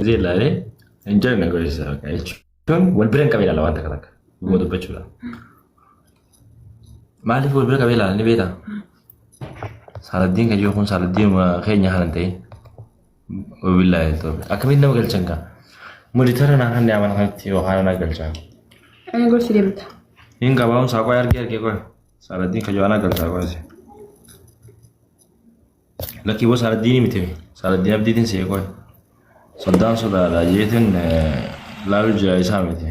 زي لا ليه إنجلنا كويس شون والبرين كبير على وانت كذاك مو دبتشولا ما أعرف والبرين كبير على نبيتا صار الدين كجيو خون صار الدين ما خير نحن تي وبالله تو أكمل نو قال شنكا مديتر أنا هني أمان هنتي وهانا نقول شان أنا أقول سيدي بتا إن كبارم ساقوا يرجع كيكوا صار الدين كجيو أنا قال ساقوا زي لكن वो सारा दिन ही मिथे सारा दिन अब दिन से कोई सद्दाम सदा ये थे लाल जैसा में थे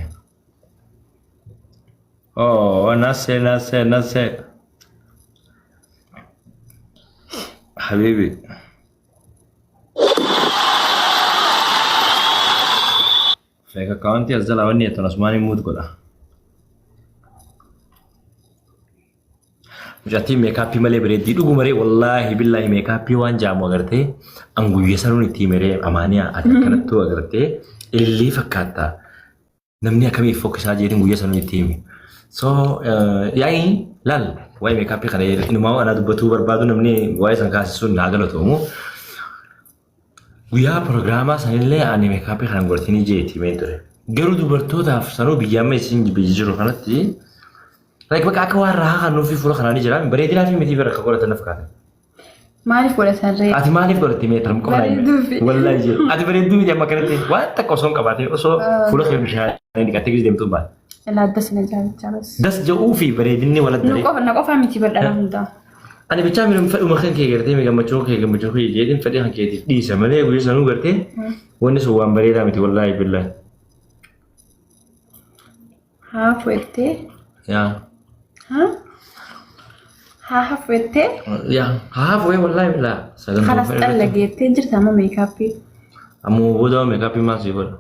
ओ नसे حبيبي فيك كاونتي أزل أوني تناسماني مود كذا Mujati makeup male beredi dugu mare wallahi billahi makeup wan jamu agarte anguye sanuni ti mere amania atakanattu agarte illi fakkata namni akami focus aje anguye sanuni ti so yayi lal way makeup khare inu ma ana dubatu barbadu namni way san kasisun nagaloto mu guya programa sanille ani makeup khare gortini je ti mentore garu dubarto da sanu biyame singi bijiru kanati like بقى أكوار راها إنه في فلوس خلاني جرام بريدي لا في متي برا كقولة النفقات ما أعرف ولا سري أتي ما أعرف ولا تيمي ترم كوناي ولا يجي أتي بريدو يجي ما كنتي وانت كوسون كباتي وسو فلوس خير مش هاي دي ديم تبع لا دس نجاب جالس دس جو في بريدني ولا دري نقف متي برا ده أنا بتشامل مخن كي قرتي ميجا مچوك هي جيدين فدي هكيتي دي سمله يقول سنو قرتي ونس هو بريدا متي والله بالله ها فوتي يا ها حفظتي؟ يا حافظ والله بالله خلاص لقيت تنجر تمام ميك ابي أمو بودا ميك ابي ما سيبر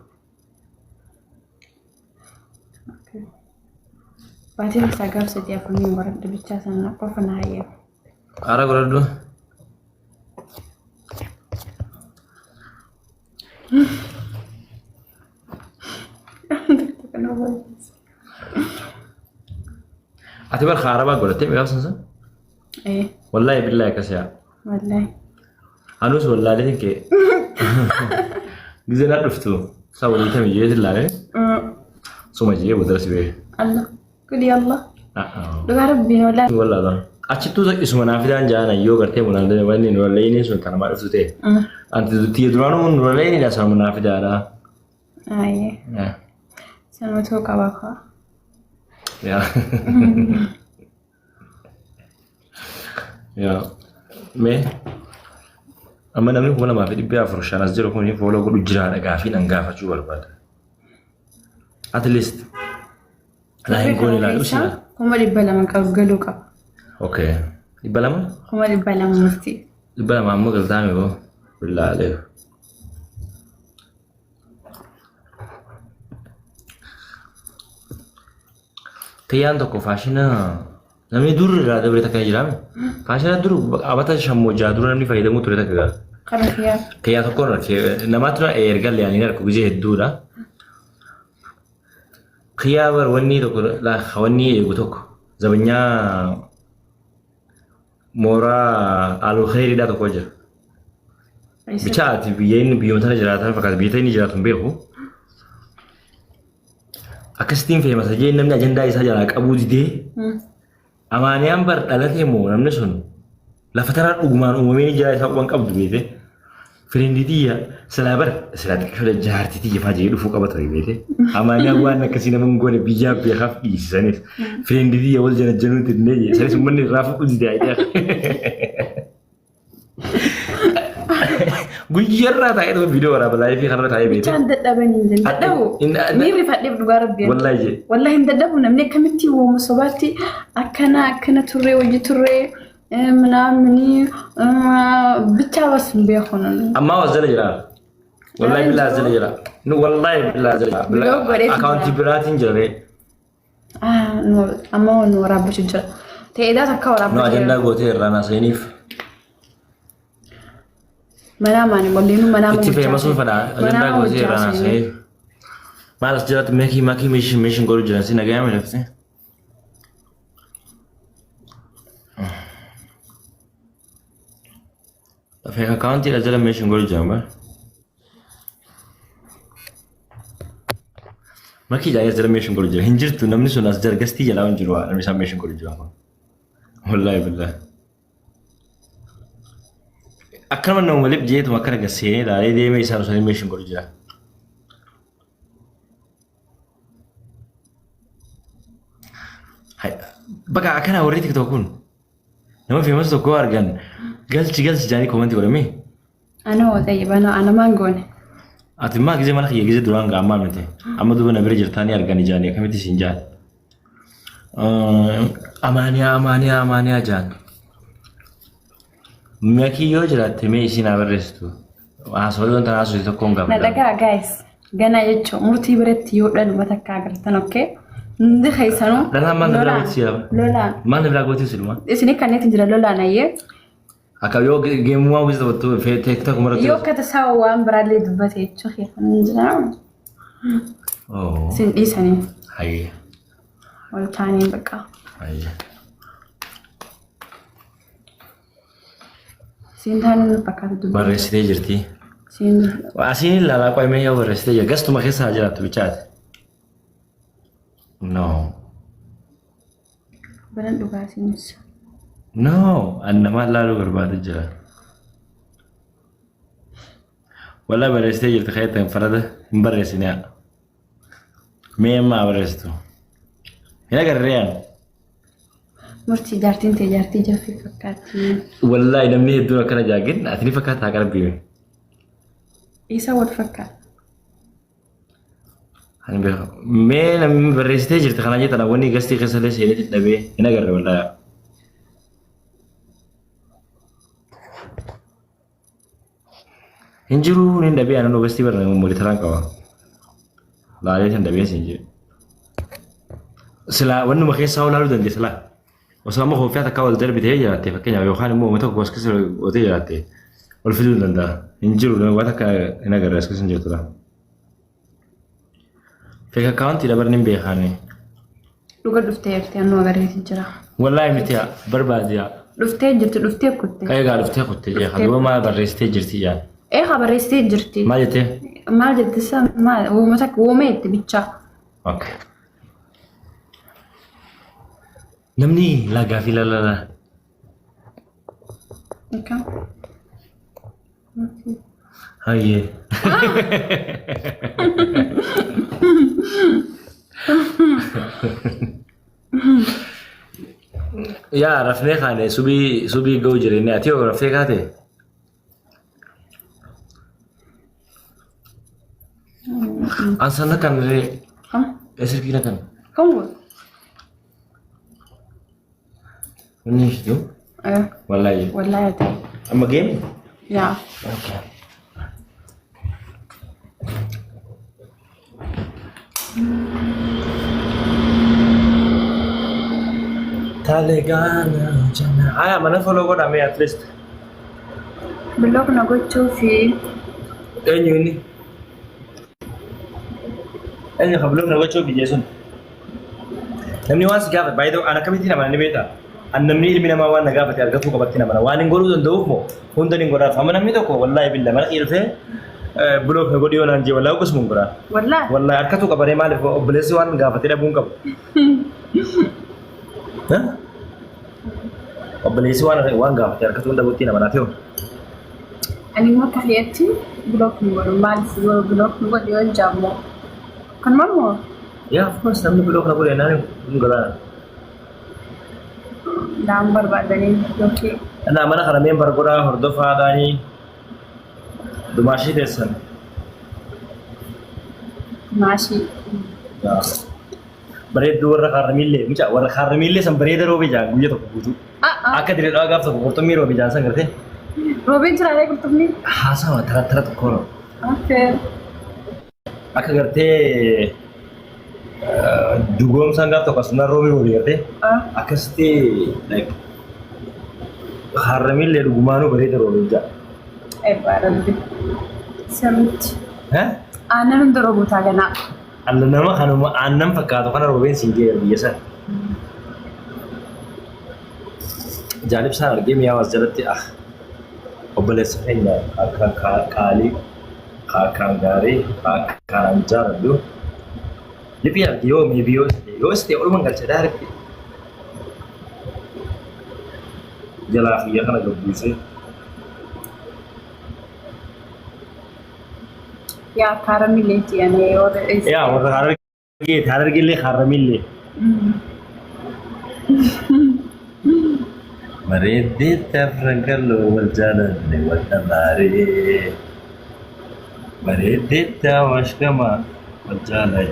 بعدين ساقف سدي أكوني ورد بيتشا سنة قفنا هيا أرا قردو أعتبر خاربا قلت ميك اب سنسا إيه والله بالله كسيا والله أنوس والله لين كي جزنا رفتو سووا لي تم يجي الله سو ما جي ودرس بيه الله قل يلا لو ربي والله ده أشتو زك اسمه نافذان جانا يو करते मुनादे वाली नोरले नहीं सुनता ना मार सुते अंत दुतिय दुरानो नोरले नहीं जैसा मुनाफिदारा أيه سنوتو كباخا يا يا مي أما نمني هو ما في دبي أفرش أنا أزدرو كوني فولو كل جيران أقافين أنقافة شو بالبعد at least لا يقولي لا وش هم اللي بلا من قالوا أوكي يبلا ما هم اللي بلا مستي يبلا ما مو قلتامي بو بالله عليك كيان تو كفاشنا نمني دور لا دبري تكاي جرام فاشنا دور أبدا شمو جادور نمني فايدة مو تري تكاي خلاص كيا تكون في نماتنا إيرجال يعني نركو بيجي الدورة خيار وني تقول لا خواني يقولك زبنيا مورا على خير ده تقولج بيشات بيين بيوم ثاني جراتها فقط بيتين جراتهم بيهو أكستين في مساجين نمني أجندة إسحاق أبو جدي أماني أمبر ألته مو نمني سن لا فترة أقومان أممين جاي سبوان أبو بيته فرينديتيا سلابر سلاتك شو جارتيتي فاجي فوق أبو تري بيته أماني أقوان كسينا منقول بيجاب بيخاف إيسانيس فرينديتيا والجنة جنون تدني سالس مني رافق أجدي عيدا guyarra ta itu video wala balai fi kharra tayi bete can dadda bane daddabu ni ri fadde duga rabbi wallahi daddabu namne kamiti wo musobati akana turre waji turre ምናምኒ ብቻ በስ ቢሆን አማ ወዘለ ይራ ወላሂ ቢላህ ዘለ ይራ ኑ ወላሂ ቢላህ ዘለ አካውንት ብራቲን ጀሬ ኖ አማ ኖ ራብች ጀ ተይዳ ተካወራ ኖ አጀንዳ ጎቴ ራና ሰይኒፍ መናማኒ ወሊኑ መናማኒ እቲ ፌመሱ ፈዳ አጀንዳ ጎቴ ራና ሰይኒፍ ማለስ ጀራት ማኪ ሚሽን ጎሩ ጀራሲ ነገያ መለፍሴ في أكاونتي لازال ماشي نقول جنبه Maki jaya jala meeshin godhu jira. Hin jirtu namni sun as jargastii jalaa hin jiru namni isaan meeshin godhu jira. Wallahi billahi. Akkana nama waliif jeetu akkana gasseenee laalee deemee isaan osoo meeshin godhu jira. Bakka akkana warri TikTok kun nama famous tokko argan galchi jaanii koomenti godhame. Ana wazayyi bana ana mangoone. Ati maa gizee mana kiyya gizee duraan gaammaa miti. Amma duuba na bira jirtaanii arganii jaanii akkamitti siin jaan. Amaaniyaa jaan. Maki yoo jiraatte mee isiin haa barreessitu. Haasawwan wanta haasawwan tokko hin qabne. Na dhagaa guys gana jechuun murtii biratti yoo dhaluma takka agartan okkee. Ndi khaysano. Lolaan maal biraa gootisi yaa? Lolaan. Maal biraa gootisi luma? Isini kanneetti jira lolaan ayyee. Akka yoo geemuu waan wajjin taphattu TikTok maratti. Yoo kata sawa waan biraallee dubbate jechuudha. Injira. Oh. Sin dhiisanii. Hayyee. Wal taanii bakka. Hayyee. Sin taanii fakkaatu dubbate. Barreessitee jirti. Sin. Asiin ilaalaa qo'amee yoo barreessitee jira gastuma keessa haa jiraattu bichaati. No. Balan dhugaa sinis. No, annamaa laaluu barbaadu jira. Walla barreessitee jirti keetan farada hin barreessine haa. Mee ammaa barreessitu. Hin agarreen. Murtii jaartiin ta'e jaartii jaffii fakkaatti. Wallaahi namni hedduun akkana jaagin ati ni fakkaata haa qalbii. Isa wal fakkaata. Mee namni barreessitee jirti kana jettan wanni gastii keessa illee seenetti dhabee hin agarre wallaahi. Hin jiru hin dhabee anan gastii barre moolitaraan qaba. Laalee hin dhabee siin jiru. Silaa wannuma keessaa olaaluu dandeessa laa. Osoo amma kooffiyaa takkaa wal darbitee jiraatte fakkeenyaaf yookaan immoo uummata tokko as keessa ootee jiraatte ol fiduu danda'a. Hin jiru waan akka hin agarre as keessa hin jirtudha. Fake account dabarni hin beekane. Dhuga dhuftee jirti annoo agarreessi jira. Wallaahi miti barbaadiyaa. Dhuftee jirti dhuftee kutte. Egaa dhuftee kutte jee kan maal barreessitee jirti jaan. Eegaa barreessitee jirti. Maal jettee? Maal jettee san maal uummata woomee itti bichaa. Okay. Namni lagaa fi lalala. Okay. Hayyee. Yaa rafnee kaane subii ga'u jireenya ati yoo raftee kaate. Ansana kan ree. Esirkiina kan. Kamu. Ini itu. Wallahi. Wallahi ada. Ama game? Ya. Okay. Talegana jana. Aya mana follow kau dame at least. Blog na gochoo fi. Enyu ni. Enyu ka blog na gochoo bi Jason. Namni waan si gaafate baay'ee ana kamitti nama ni beekta. Namni ilmi namaa waan na gaafate argatu qabatti nama waan hin godhuu danda'uuf moo hunda ni godhaaf. Amma namni tokko wallahi billa mana dhiirtee blog na godhii onaan jee wallahi akkasuma hin godhaa. Wallahi. Wallahi harkatu qabaree maaliif obboleessi waan gaafate dhabuun qabu. Obboleessi waan gaafate harkatu hin dhabuutti nama naaf yoo. Ani immoo kafeetti blog ni godhu maaliif blog ni godhu yoo jaamu. Kan mamoo? Yeah, of course, namni blog na godhe naan hin godhaa. Daan barbaadanii yookiin. Ana mana kana member godhaa hordofaadhaanii dumaashii teessan. Maashii. Bareedduu warra kaarramillee mucaa warra kaarramillee san bareeda roobee jaa guyyaa tokko guutuu. Akka direedhaa gaaf tokko qurxummii roobee jaan san gartee. Roobeen jiraalee qurxummii? Haasawa tara tokko no. Okay. Akka gartee dugoomsaan gaaf tokko asuma roobee roobee gartee. Akkasitti kaarramillee dhugumaanuu bareeda roobee jaa. Rabbi. Samitti. Aannan hunda roobuutaa ganaa. Alla nama kanuma aannan fakkaatu kana roobeen siin ga'e biyya sana. Jaalibsaan argee mi'aa was jalatti obboleessa keenya akka qaalii akkaan gaarii akkaan jaaladhu لبيا يوم يبيوس يوس تي أول من قال شدارك جلا في يخنا جبوسي يا كارميليتي يعني يا ورا هارجي اللي خرميلي مريدي تفرقلو والجنة والتماري مريدي تاوشكما والجنة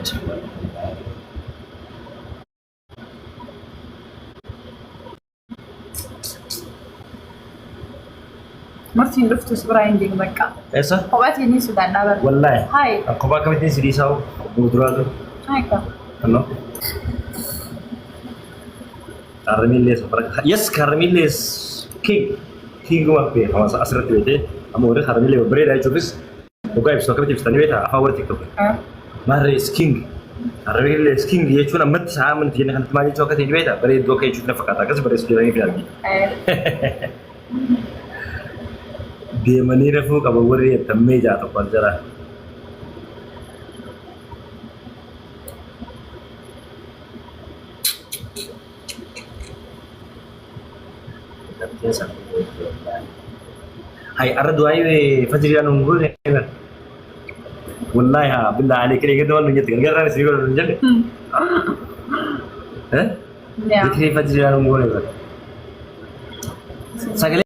مرتين رفتو سبراين ديك بكا ايسا قواتي ني سودان دابر والله هاي aku bakal bikin sendiri sao budurado هاي كا ano Carmiles yes Carmiles king gua pe hawa asrat bete amore Carmiles bre dai chofis oga ibso kabiti bistani beta favor tiktok mare king Carmiles king ye chuna mat sa man tiene kan tmani choka ti beta bre do kai chuna fakata kas bre sudira ni fiagi deemanii rafuu qaba warri ettammee jaatu qol jira hay ardu ay fajri anu ngul wallahi ha billah alayk le gado nu nyet ngar ran sigo nu jale eh ya dikri fajri anu ngul sagale